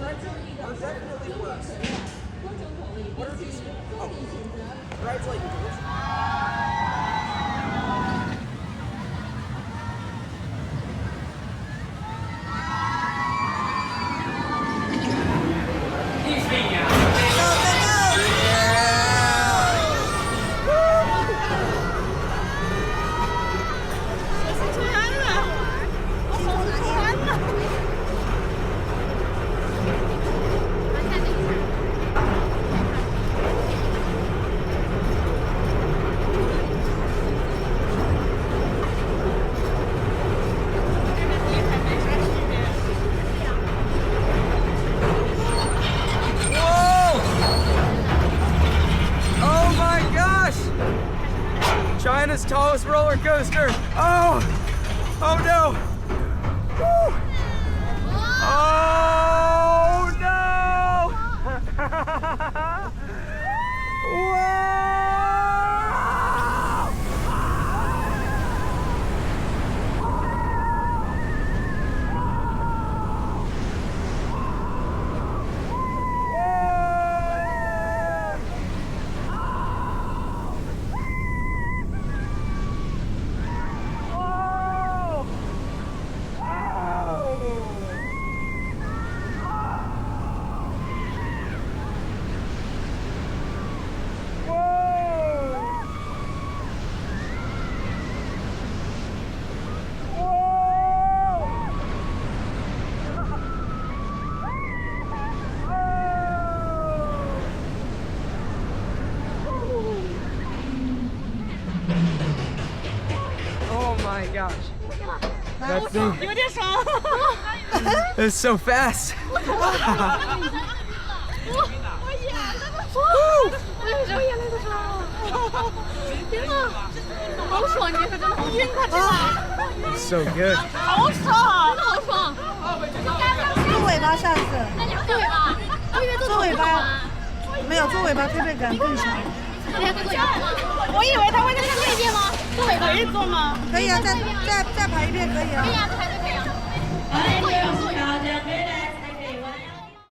definitely works. What are these? Oh, rides like this. China's tallest roller coaster. Oh, oh no. Woo. Oh no. Whoa. Oh my gosh. That thing. It's so fast. So good. 好爽，好爽。坐尾巴下次。那你们坐尾巴？坐尾巴。没有坐尾巴，推背感更强。我以为他会在这边吗？坐尾巴可以坐吗？可以啊，再排一遍可以啊。可以啊，排队可以啊。